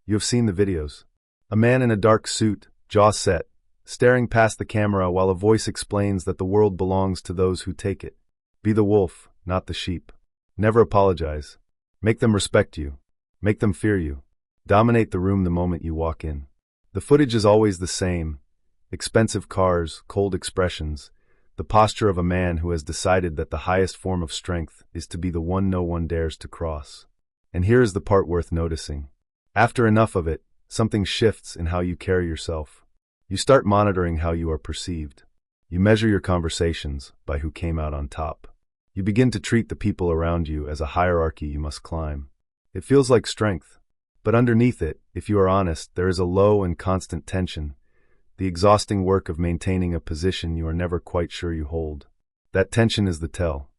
You have seen the videos. A man in a dark suit, jaw set, staring past the camera while a voice explains that the world belongs to those who take it. Be the wolf, not the sheep. Never apologize. Make them respect you. Make them fear you. Dominate the room the moment you walk in. The footage is always the same. Expensive cars, cold expressions, the posture of a man who has decided that the highest form of strength is to be the one no one dares to cross. And here is the part worth noticing. After enough of it, something shifts in how you carry yourself. You start monitoring how you are perceived. You measure your conversations by who came out on top. You begin to treat the people around you as a hierarchy you must climb. It feels like strength, but underneath it, if you are honest, there is a low and constant tension, the exhausting work of maintaining a position you are never quite sure you hold. That tension is the tell.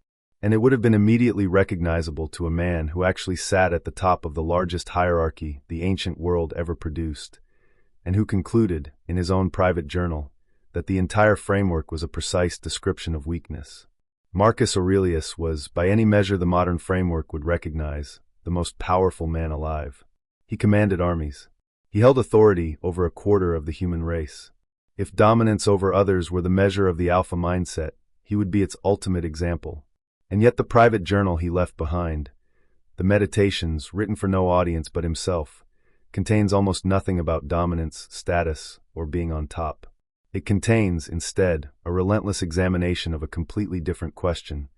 And it would have been immediately recognizable to a man who actually sat at the top of the largest hierarchy the ancient world ever produced, and who concluded, in his own private journal, that the entire framework was a precise description of weakness. Marcus Aurelius was, by any measure the modern framework would recognize, the most powerful man alive. He commanded armies. He held authority over a quarter of the human race. If dominance over others were the measure of the alpha mindset, he would be its ultimate example. And yet the private journal he left behind, the meditations written for no audience but himself, contains almost nothing about dominance, status, or being on top. It contains, instead, a relentless examination of a completely different question.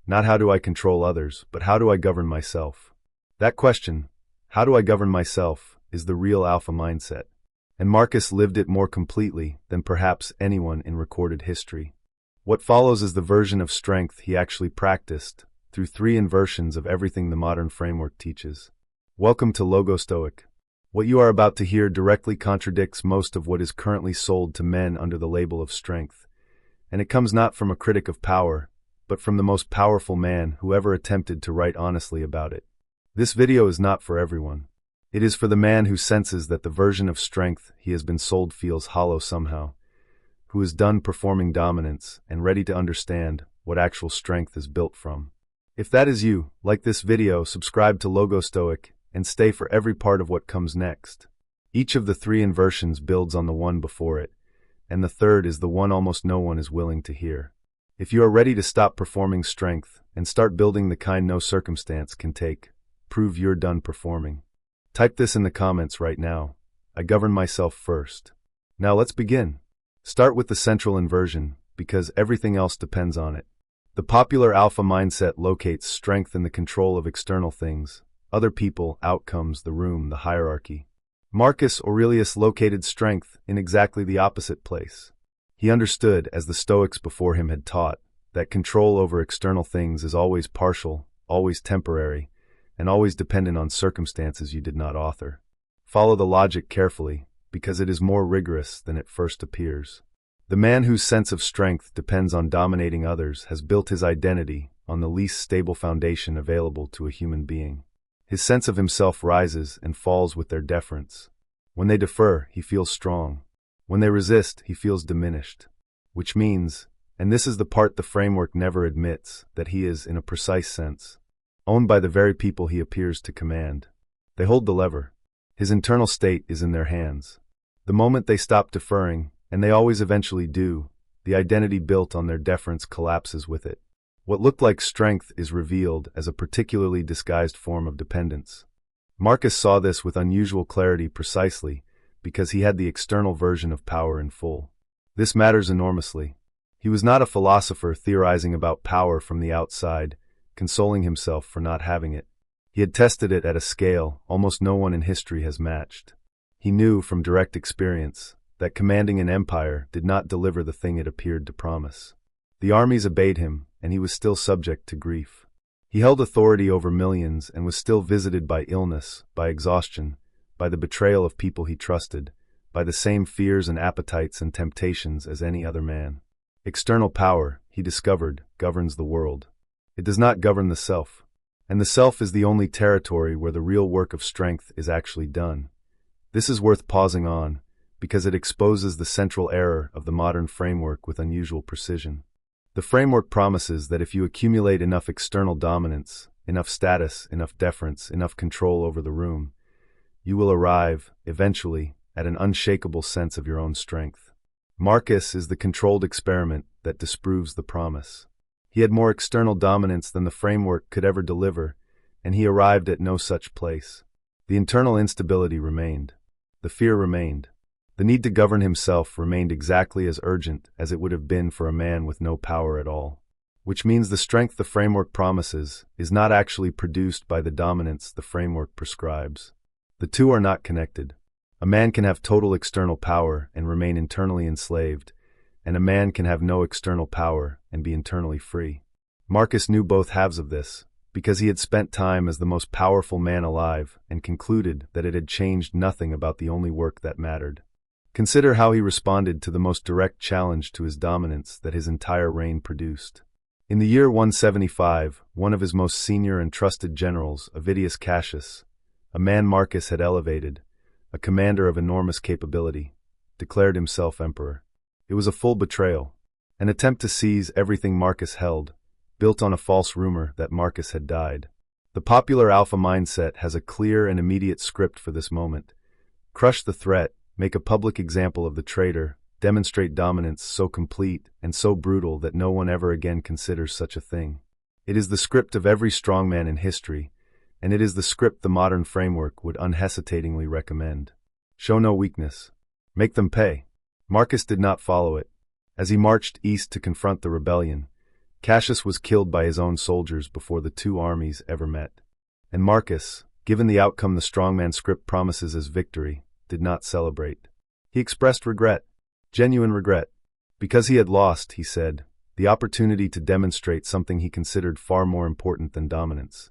Not how do I control others, but how do I govern myself? That question, how do I govern myself, is the real alpha mindset. And Marcus lived it more completely than perhaps anyone in recorded history. What follows is the version of strength he actually practiced, through 3 inversions of everything the modern framework teaches. Welcome to Logostoic. What you are about to hear directly contradicts most of what is currently sold to men under the label of strength, and it comes not from a critic of power, but from the most powerful man who ever attempted to write honestly about it. This video is not for everyone. It is for the man who senses that the version of strength he has been sold feels hollow somehow, who is done performing dominance and ready to understand what actual strength is built from. If that is you, like this video, subscribe to Logostoic, and stay for every part of what comes next. Each of the 3 inversions builds on the one before it, and the third is the one almost no one is willing to hear. If you are ready to stop performing strength and start building the kind no circumstance can take, prove you're done performing. Type this in the comments right now. I govern myself first. Now let's begin. Start with the central inversion, because everything else depends on it. The popular alpha mindset locates strength in the control of external things, other people, outcomes, the room, the hierarchy. Marcus Aurelius located strength in exactly the opposite place. He understood, as the Stoics before him had taught, that control over external things is always partial, always temporary, and always dependent on circumstances you did not author. Follow the logic carefully, because it is more rigorous than it first appears. The man whose sense of strength depends on dominating others has built his identity on the least stable foundation available to a human being. His sense of himself rises and falls with their deference. When they defer, he feels strong. When they resist, he feels diminished. Which means, and this is the part the framework never admits, that he is, in a precise sense, owned by the very people he appears to command. They hold the lever. His internal state is in their hands. The moment they stop deferring, and they always eventually do, the identity built on their deference collapses with it. What looked like strength is revealed as a particularly disguised form of dependence. Marcus saw this with unusual clarity precisely because he had the external version of power in full. This matters enormously. He was not a philosopher theorizing about power from the outside, consoling himself for not having it. He had tested it at a scale almost no one in history has matched. He knew from direct experience that commanding an empire did not deliver the thing it appeared to promise. The armies obeyed him, and he was still subject to grief. He held authority over millions and was still visited by illness, by exhaustion, by the betrayal of people he trusted, by the same fears and appetites and temptations as any other man. External power, he discovered, governs the world. It does not govern the self. And the self is the only territory where the real work of strength is actually done. This is worth pausing on, because it exposes the central error of the modern framework with unusual precision. The framework promises that if you accumulate enough external dominance, enough status, enough deference, enough control over the room, you will arrive, eventually, at an unshakable sense of your own strength. Marcus is the controlled experiment that disproves the promise. He had more external dominance than the framework could ever deliver, and he arrived at no such place. The internal instability remained. The fear remained. The need to govern himself remained exactly as urgent as it would have been for a man with no power at all. Which means the strength the framework promises is not actually produced by the dominance the framework prescribes. The two are not connected. A man can have total external power and remain internally enslaved, and a man can have no external power and be internally free. Marcus knew both halves of this, because he had spent time as the most powerful man alive and concluded that it had changed nothing about the only work that mattered. Consider how he responded to the most direct challenge to his dominance that his entire reign produced. In the year 175, one of his most senior and trusted generals, Avidius Cassius, a man Marcus had elevated, a commander of enormous capability, declared himself emperor. It was a full betrayal, an attempt to seize everything Marcus held, built on a false rumor that Marcus had died. The popular alpha mindset has a clear and immediate script for this moment. Crush the threat, make a public example of the traitor, demonstrate dominance so complete and so brutal that no one ever again considers such a thing. It is the script of every strongman in history, and it is the script the modern framework would unhesitatingly recommend. Show no weakness. Make them pay. Marcus did not follow it. As he marched east to confront the rebellion, Cassius was killed by his own soldiers before the two armies ever met. And Marcus, given the outcome the strongman script promises as victory, did not celebrate. He expressed regret. Genuine regret. Because he had lost, he said, the opportunity to demonstrate something he considered far more important than dominance,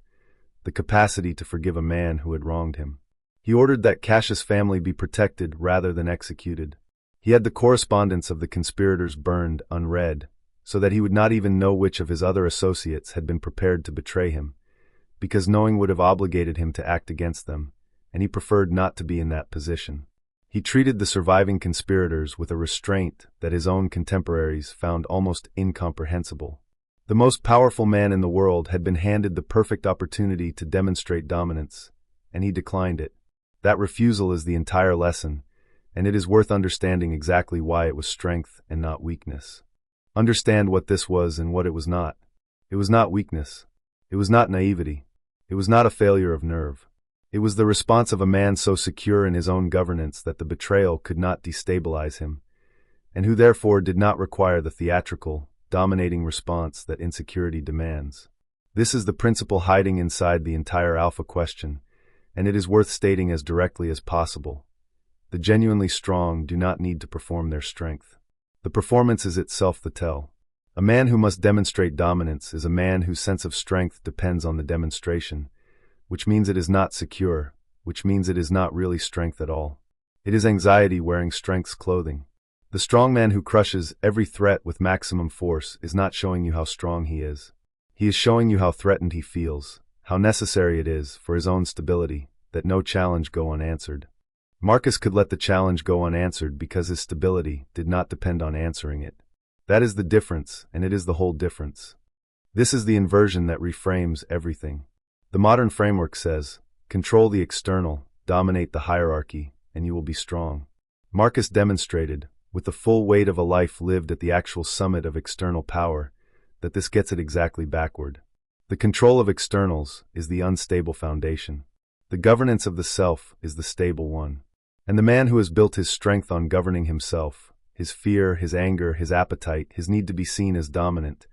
the capacity to forgive a man who had wronged him. He ordered that Cassius' family be protected rather than executed. He had the correspondence of the conspirators burned unread, so that he would not even know which of his other associates had been prepared to betray him, because knowing would have obligated him to act against them, and he preferred not to be in that position. He treated the surviving conspirators with a restraint that his own contemporaries found almost incomprehensible. The most powerful man in the world had been handed the perfect opportunity to demonstrate dominance, and he declined it. That refusal is the entire lesson, and it is worth understanding exactly why it was strength and not weakness. Understand what this was and what it was not. It was not weakness. It was not naivety. It was not a failure of nerve. It was the response of a man so secure in his own governance that the betrayal could not destabilize him, and who therefore did not require the theatrical, dominating response that insecurity demands. This is the principle hiding inside the entire alpha question, and it is worth stating as directly as possible. The genuinely strong do not need to perform their strength. The performance is itself the tell. A man who must demonstrate dominance is a man whose sense of strength depends on the demonstration, which means it is not secure, which means it is not really strength at all. It is anxiety wearing strength's clothing. The strong man who crushes every threat with maximum force is not showing you how strong he is. He is showing you how threatened he feels, how necessary it is for his own stability that no challenge go unanswered. Marcus could let the challenge go unanswered because his stability did not depend on answering it. That is the difference, and it is the whole difference. This is the inversion that reframes everything. The modern framework says, control the external, dominate the hierarchy, and you will be strong. Marcus demonstrated, with the full weight of a life lived at the actual summit of external power, that this gets it exactly backward. The control of externals is the unstable foundation. The governance of the self is the stable one. And the man who has built his strength on governing himself, his fear, his anger, his appetite, his need to be seen as dominant,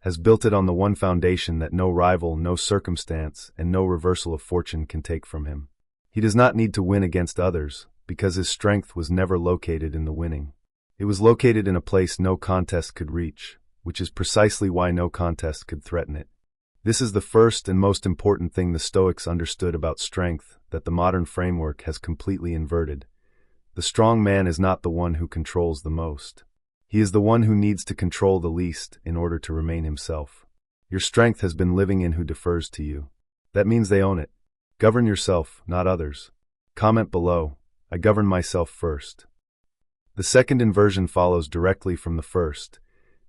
has built it on the one foundation that no rival, no circumstance, and no reversal of fortune can take from him. He does not need to win against others, because his strength was never located in the winning. It was located in a place no contest could reach, which is precisely why no contest could threaten it. This is the first and most important thing the Stoics understood about strength that the modern framework has completely inverted. The strong man is not the one who controls the most. He is the one who needs to control the least in order to remain himself. Your strength has been living in who defers to you. That means they own it. Govern yourself, not others. Comment below, I govern myself first. The second inversion follows directly from the first,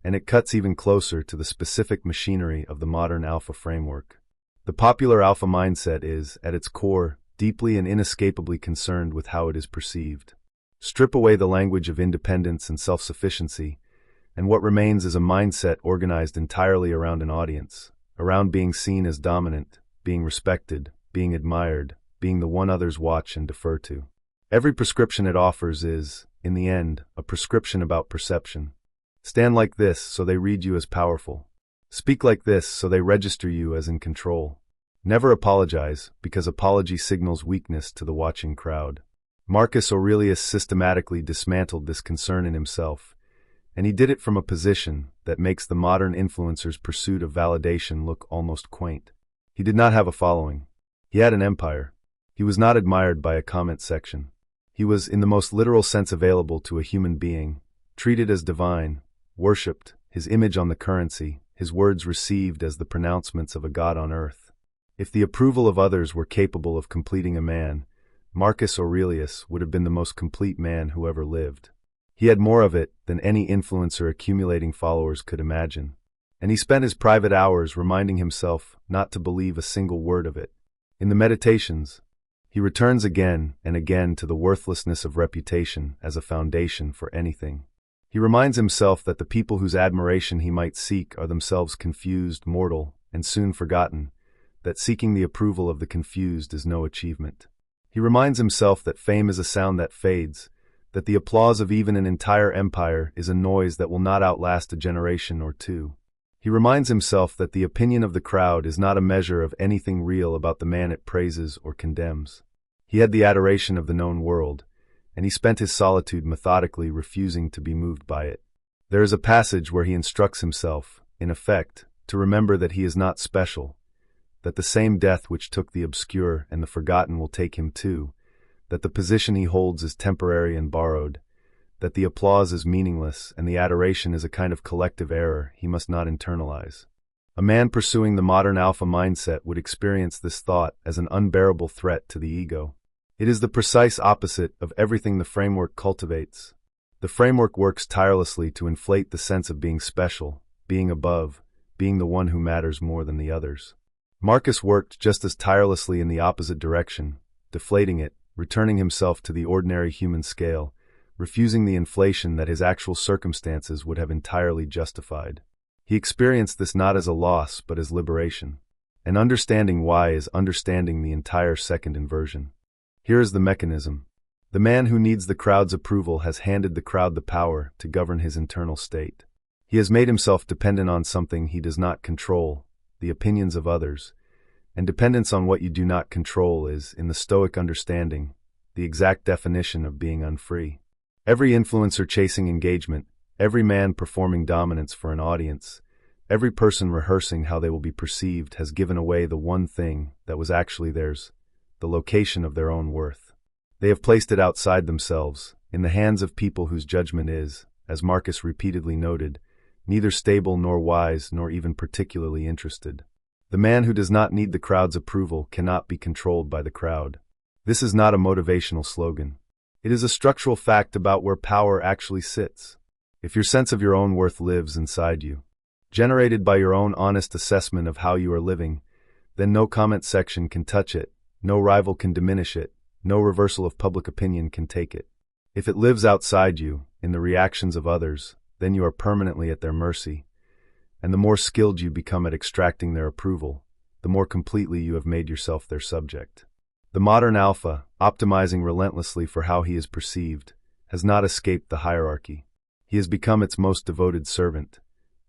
and it cuts even closer to the specific machinery of the modern alpha framework. The popular alpha mindset is, at its core, deeply and inescapably concerned with how it is perceived. Strip away the language of independence and self-sufficiency, and what remains is a mindset organized entirely around an audience, around being seen as dominant, being respected, being admired, being the one others watch and defer to. Every prescription it offers is, in the end, a prescription about perception. Stand like this so they read you as powerful. Speak like this so they register you as in control. Never apologize, because apology signals weakness to the watching crowd. Marcus Aurelius systematically dismantled this concern in himself, and he did it from a position that makes the modern influencer's pursuit of validation look almost quaint. He did not have a following. He had an empire. He was not admired by a comment section. He was, in the most literal sense available to a human being, treated as divine, worshipped, his image on the currency, his words received as the pronouncements of a god on earth. If the approval of others were capable of completing a man, Marcus Aurelius would have been the most complete man who ever lived. He had more of it than any influencer accumulating followers could imagine, and he spent his private hours reminding himself not to believe a single word of it. In the Meditations, he returns again and again to the worthlessness of reputation as a foundation for anything. He reminds himself that the people whose admiration he might seek are themselves confused, mortal, and soon forgotten, that seeking the approval of the confused is no achievement. He reminds himself that fame is a sound that fades, that the applause of even an entire empire is a noise that will not outlast a generation or two. He reminds himself that the opinion of the crowd is not a measure of anything real about the man it praises or condemns. He had the adoration of the known world, and he spent his solitude methodically refusing to be moved by it. There is a passage where he instructs himself, in effect, to remember that he is not special, that the same death which took the obscure and the forgotten will take him too, that the position he holds is temporary and borrowed, that the applause is meaningless and the adoration is a kind of collective error he must not internalize. A man pursuing the modern alpha mindset would experience this thought as an unbearable threat to the ego. It is the precise opposite of everything the framework cultivates. The framework works tirelessly to inflate the sense of being special, being above, being the one who matters more than the others. Marcus worked just as tirelessly in the opposite direction, deflating it, returning himself to the ordinary human scale, refusing the inflation that his actual circumstances would have entirely justified. He experienced this not as a loss but as liberation. And understanding why is understanding the entire second inversion. Here is the mechanism. The man who needs the crowd's approval has handed the crowd the power to govern his internal state. He has made himself dependent on something he does not control, the opinions of others, and dependence on what you do not control is, in the Stoic understanding, the exact definition of being unfree. Every influencer chasing engagement, every man performing dominance for an audience, every person rehearsing how they will be perceived has given away the one thing that was actually theirs, the location of their own worth. They have placed it outside themselves, in the hands of people whose judgment is, as Marcus repeatedly noted, neither stable nor wise nor even particularly interested. The man who does not need the crowd's approval cannot be controlled by the crowd. This is not a motivational slogan. It is a structural fact about where power actually sits. If your sense of your own worth lives inside you, generated by your own honest assessment of how you are living, then no comment section can touch it, no rival can diminish it, no reversal of public opinion can take it. If it lives outside you, in the reactions of others, then you are permanently at their mercy, and the more skilled you become at extracting their approval, the more completely you have made yourself their subject. The modern alpha, optimizing relentlessly for how he is perceived, has not escaped the hierarchy. He has become its most devoted servant.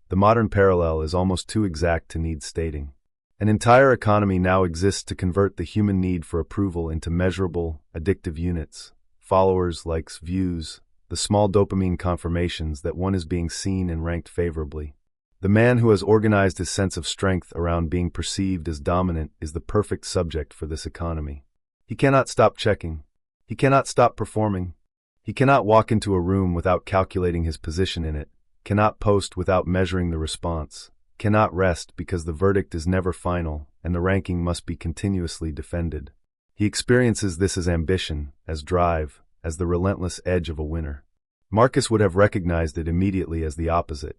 The modern parallel is almost too exact to need stating. An entire economy now exists to convert the human need for approval into measurable, addictive units, followers, likes, views, the small dopamine confirmations that one is being seen and ranked favorably. The man who has organized his sense of strength around being perceived as dominant is the perfect subject for this economy. He cannot stop checking. He cannot stop performing. He cannot walk into a room without calculating his position in it, cannot post without measuring the response, cannot rest because the verdict is never final and the ranking must be continuously defended. He experiences this as ambition, as drive, as the relentless edge of a winner. Marcus would have recognized it immediately as the opposite.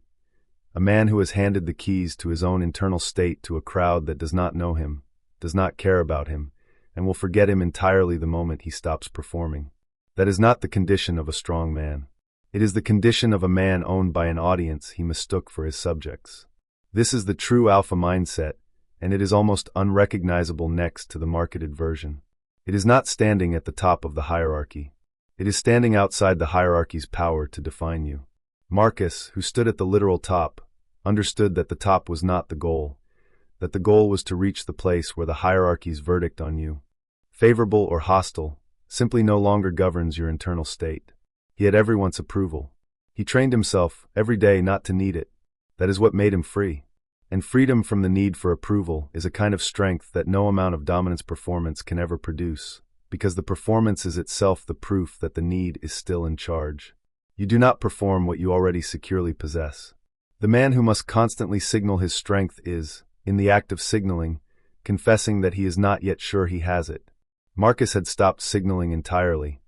A man who has handed the keys to his own internal state to a crowd that does not know him, does not care about him, and will forget him entirely the moment he stops performing. That is not the condition of a strong man. It is the condition of a man owned by an audience he mistook for his subjects. This is the true alpha mindset, and it is almost unrecognizable next to the marketed version. It is not standing at the top of the hierarchy. It is standing outside the hierarchy's power to define you. Marcus, who stood at the literal top, understood that the top was not the goal, that the goal was to reach the place where the hierarchy's verdict on you, favorable or hostile, simply no longer governs your internal state. He had everyone's approval. He trained himself every day not to need it. That is what made him free. And freedom from the need for approval is a kind of strength that no amount of dominance performance can ever produce, because the performance is itself the proof that the need is still in charge. You do not perform what you already securely possess. The man who must constantly signal his strength is, in the act of signaling, confessing that he is not yet sure he has it. Marcus had stopped signaling entirely,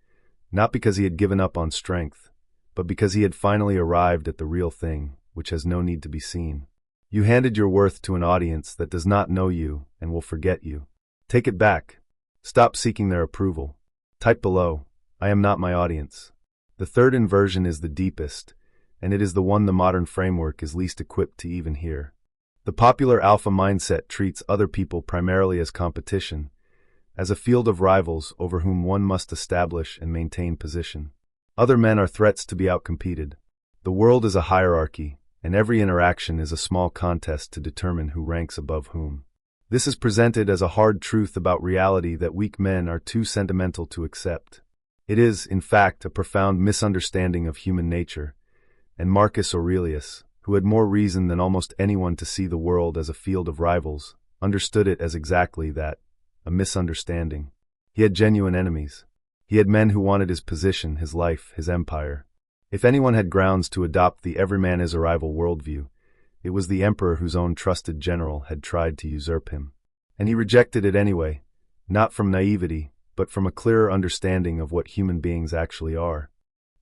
not because he had given up on strength, but because he had finally arrived at the real thing, which has no need to be seen. You handed your worth to an audience that does not know you and will forget you. Take it back. Stop seeking their approval. Type below, "I am not my audience." The third inversion is the deepest, and it is the one the modern framework is least equipped to even hear. The popular alpha mindset treats other people primarily as competition, as a field of rivals over whom one must establish and maintain position. Other men are threats to be outcompeted. The world is a hierarchy, and every interaction is a small contest to determine who ranks above whom. This is presented as a hard truth about reality that weak men are too sentimental to accept. It is, in fact, a profound misunderstanding of human nature, and Marcus Aurelius, who had more reason than almost anyone to see the world as a field of rivals, understood it as exactly that, a misunderstanding. He had genuine enemies. He had men who wanted his position, his life, his empire. If anyone had grounds to adopt the every man is a rival worldview, it was the emperor whose own trusted general had tried to usurp him. And he rejected it anyway, not from naivety, but from a clearer understanding of what human beings actually are.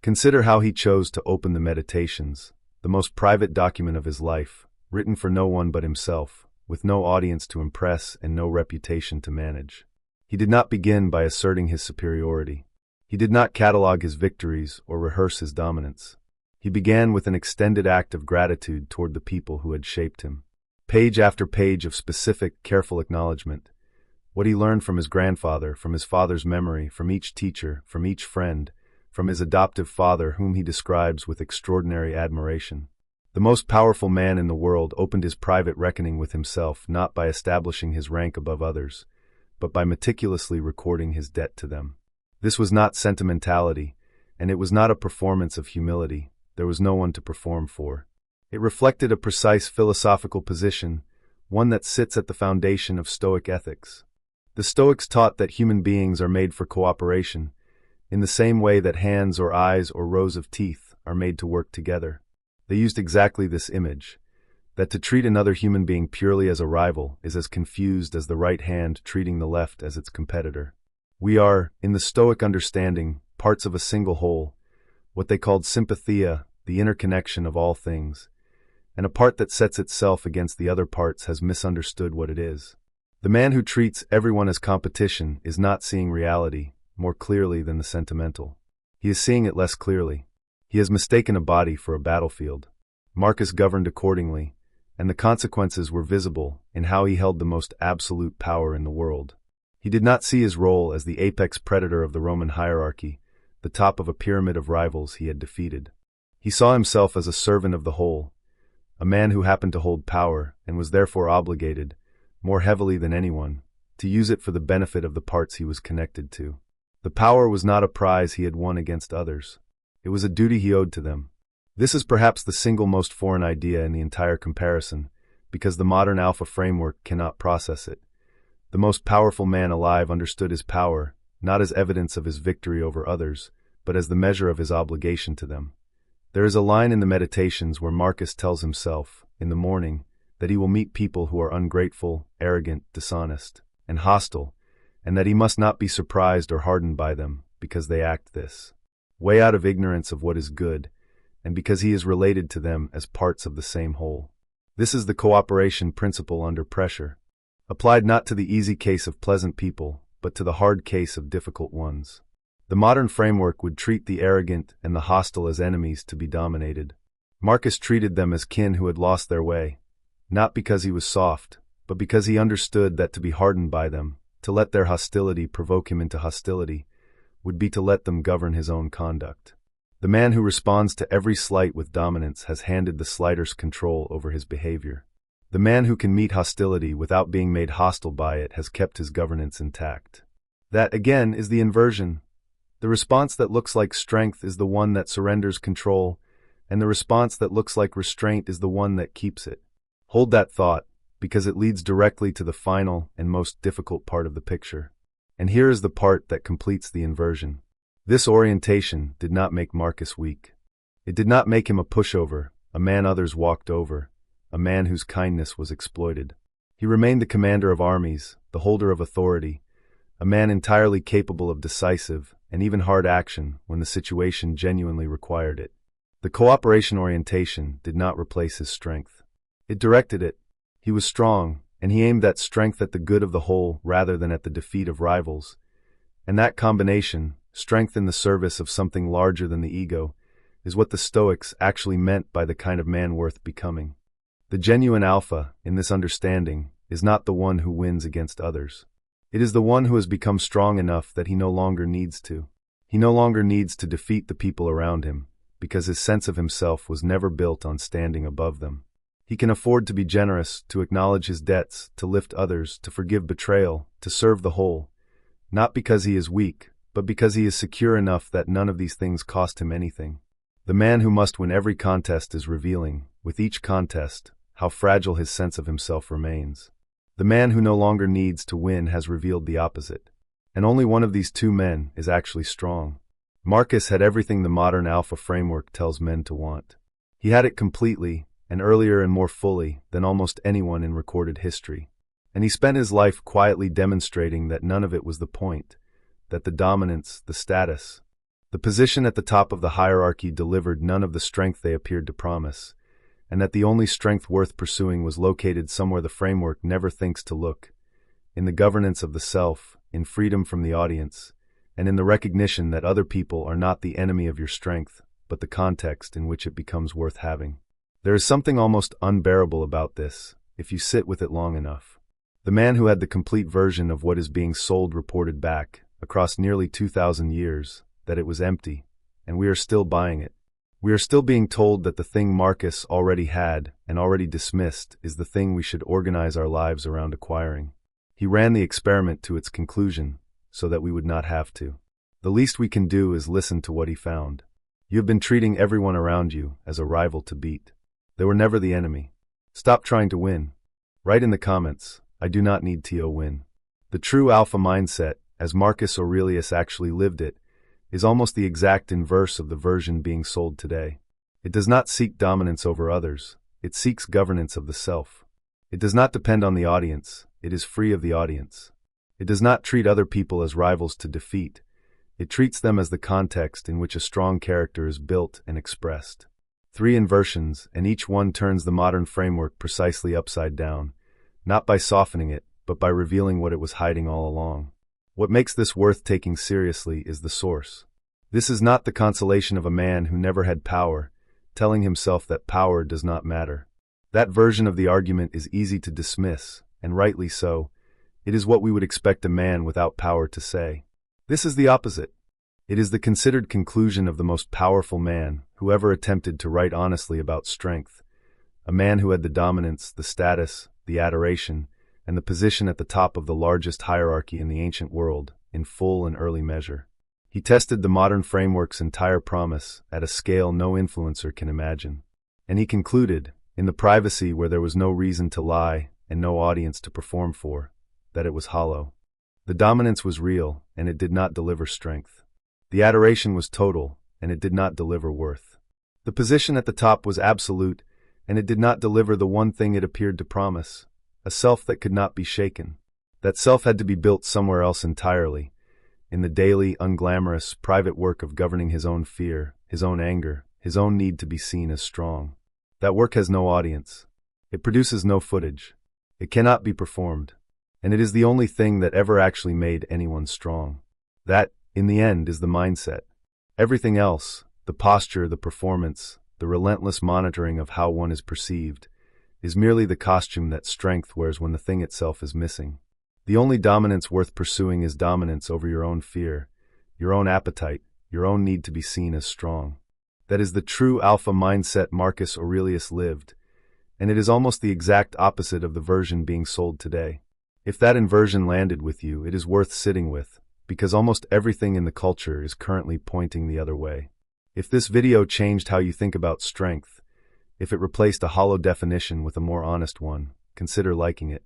Consider how he chose to open the Meditations, the most private document of his life, written for no one but himself, with no audience to impress and no reputation to manage. He did not begin by asserting his superiority. He did not catalogue his victories or rehearse his dominance. He began with an extended act of gratitude toward the people who had shaped him. Page after page of specific, careful acknowledgement. What he learned from his grandfather, from his father's memory, from each teacher, from each friend, from his adoptive father whom he describes with extraordinary admiration. The most powerful man in the world opened his private reckoning with himself not by establishing his rank above others, but by meticulously recording his debt to them. This was not sentimentality, and it was not a performance of humility. There was no one to perform for. It reflected a precise philosophical position, one that sits at the foundation of Stoic ethics. The Stoics taught that human beings are made for cooperation, in the same way that hands or eyes or rows of teeth are made to work together. They used exactly this image, that to treat another human being purely as a rival is as confused as the right hand treating the left as its competitor. We are, in the Stoic understanding, parts of a single whole, what they called sympathia, the interconnection of all things, and a part that sets itself against the other parts has misunderstood what it is. The man who treats everyone as competition is not seeing reality more clearly than the sentimental. He is seeing it less clearly. He has mistaken a body for a battlefield. Marcus governed accordingly, and the consequences were visible in how he held the most absolute power in the world. He did not see his role as the apex predator of the Roman hierarchy, the top of a pyramid of rivals he had defeated. He saw himself as a servant of the whole, a man who happened to hold power and was therefore obligated, more heavily than anyone, to use it for the benefit of the parts he was connected to. The power was not a prize he had won against others. It was a duty he owed to them. This is perhaps the single most foreign idea in the entire comparison, because the modern alpha framework cannot process it. The most powerful man alive understood his power, not as evidence of his victory over others, but as the measure of his obligation to them. There is a line in the Meditations where Marcus tells himself, in the morning, that he will meet people who are ungrateful, arrogant, dishonest, and hostile, and that he must not be surprised or hardened by them, because they act this way out of ignorance of what is good, and because he is related to them as parts of the same whole. This is the cooperation principle under pressure. Applied not to the easy case of pleasant people, but to the hard case of difficult ones. The modern framework would treat the arrogant and the hostile as enemies to be dominated. Marcus treated them as kin who had lost their way, not because he was soft, but because he understood that to be hardened by them, to let their hostility provoke him into hostility, would be to let them govern his own conduct. The man who responds to every slight with dominance has handed the slighter's control over his behavior. The man who can meet hostility without being made hostile by it has kept his governance intact. That, again, is the inversion. The response that looks like strength is the one that surrenders control, and the response that looks like restraint is the one that keeps it. Hold that thought, because it leads directly to the final and most difficult part of the picture. And here is the part that completes the inversion. This orientation did not make Marcus weak. It did not make him a pushover, a man others walked over, a man whose kindness was exploited. He remained the commander of armies, the holder of authority, a man entirely capable of decisive and even hard action when the situation genuinely required it. The cooperation orientation did not replace his strength. It directed it. He was strong, and he aimed that strength at the good of the whole rather than at the defeat of rivals. And that combination, strength in the service of something larger than the ego, is what the Stoics actually meant by the kind of man worth becoming. The genuine alpha, in this understanding, is not the one who wins against others. It is the one who has become strong enough that he no longer needs to. He no longer needs to defeat the people around him, because his sense of himself was never built on standing above them. He can afford to be generous, to acknowledge his debts, to lift others, to forgive betrayal, to serve the whole, not because he is weak, but because he is secure enough that none of these things cost him anything. The man who must win every contest is revealing, with each contest, how fragile his sense of himself remains. The man who no longer needs to win has revealed the opposite. And only one of these two men is actually strong. Marcus had everything the modern alpha framework tells men to want. He had it completely, and earlier and more fully than almost anyone in recorded history. And he spent his life quietly demonstrating that none of it was the point, that the dominance, the status, the position at the top of the hierarchy delivered none of the strength they appeared to promise, and that the only strength worth pursuing was located somewhere the framework never thinks to look, in the governance of the self, in freedom from the audience, and in the recognition that other people are not the enemy of your strength, but the context in which it becomes worth having. There is something almost unbearable about this, if you sit with it long enough. The man who had the complete version of what is being sold reported back, across nearly 2,000 years, that it was empty, and we are still buying it. We are still being told that the thing Marcus already had and already dismissed is the thing we should organize our lives around acquiring. He ran the experiment to its conclusion, so that we would not have to. The least we can do is listen to what he found. You have been treating everyone around you as a rival to beat. They were never the enemy. Stop trying to win. Write in the comments, I do not need to win. The true alpha mindset, as Marcus Aurelius actually lived it, is almost the exact inverse of the version being sold today. It does not seek dominance over others, it seeks governance of the self. It does not depend on the audience, it is free of the audience. It does not treat other people as rivals to defeat, it treats them as the context in which a strong character is built and expressed. 3 inversions, and each one turns the modern framework precisely upside down, not by softening it, but by revealing what it was hiding all along. What makes this worth taking seriously is the source. This is not the consolation of a man who never had power, telling himself that power does not matter. That version of the argument is easy to dismiss, and rightly so. It is what we would expect a man without power to say. This is the opposite. It is the considered conclusion of the most powerful man who ever attempted to write honestly about strength, a man who had the dominance, the status, the adoration, and the position at the top of the largest hierarchy in the ancient world, in full and early measure. He tested the modern framework's entire promise at a scale no influencer can imagine. And he concluded, in the privacy where there was no reason to lie and no audience to perform for, that it was hollow. The dominance was real, and it did not deliver strength. The adoration was total, and it did not deliver worth. The position at the top was absolute, and it did not deliver the one thing it appeared to promise, a self that could not be shaken. That self had to be built somewhere else entirely, in the daily, unglamorous, private work of governing his own fear, his own anger, his own need to be seen as strong. That work has no audience. It produces no footage. It cannot be performed. And it is the only thing that ever actually made anyone strong. That, in the end, is the mindset. Everything else, the posture, the performance, the relentless monitoring of how one is perceived, is merely the costume that strength wears when the thing itself is missing. The only dominance worth pursuing is dominance over your own fear, your own appetite, your own need to be seen as strong. That is the true alpha mindset Marcus Aurelius lived, and it is almost the exact opposite of the version being sold today. If that inversion landed with you, it is worth sitting with, because almost everything in the culture is currently pointing the other way. If this video changed how you think about strength, if it replaced a hollow definition with a more honest one, consider liking it.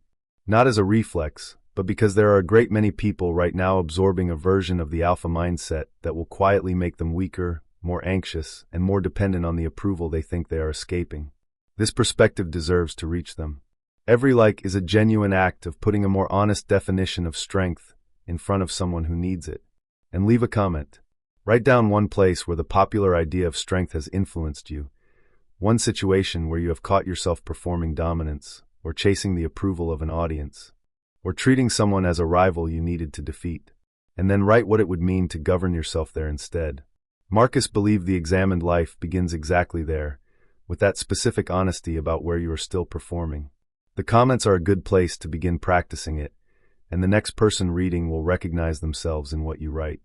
Not as a reflex, but because there are a great many people right now absorbing a version of the alpha mindset that will quietly make them weaker, more anxious, and more dependent on the approval they think they are escaping. This perspective deserves to reach them. Every like is a genuine act of putting a more honest definition of strength in front of someone who needs it. And leave a comment. Write down one place where the popular idea of strength has influenced you, one situation where you have caught yourself performing dominance, or chasing the approval of an audience, or treating someone as a rival you needed to defeat. And then write what it would mean to govern yourself there instead. Marcus believed the examined life begins exactly there, with that specific honesty about where you are still performing. The comments are a good place to begin practicing it, and the next person reading will recognize themselves in what you write.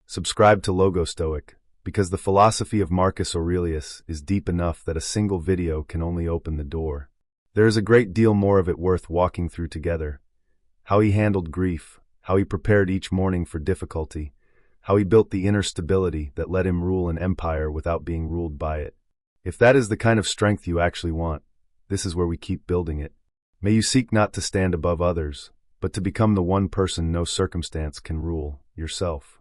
Subscribe to Logostoic, because the philosophy of Marcus Aurelius is deep enough that a single video can only open the door. There is a great deal more of it worth walking through together. How he handled grief, how he prepared each morning for difficulty, how he built the inner stability that let him rule an empire without being ruled by it. If that is the kind of strength you actually want, this is where we keep building it. May you seek not to stand above others, but to become the one person no circumstance can rule, yourself.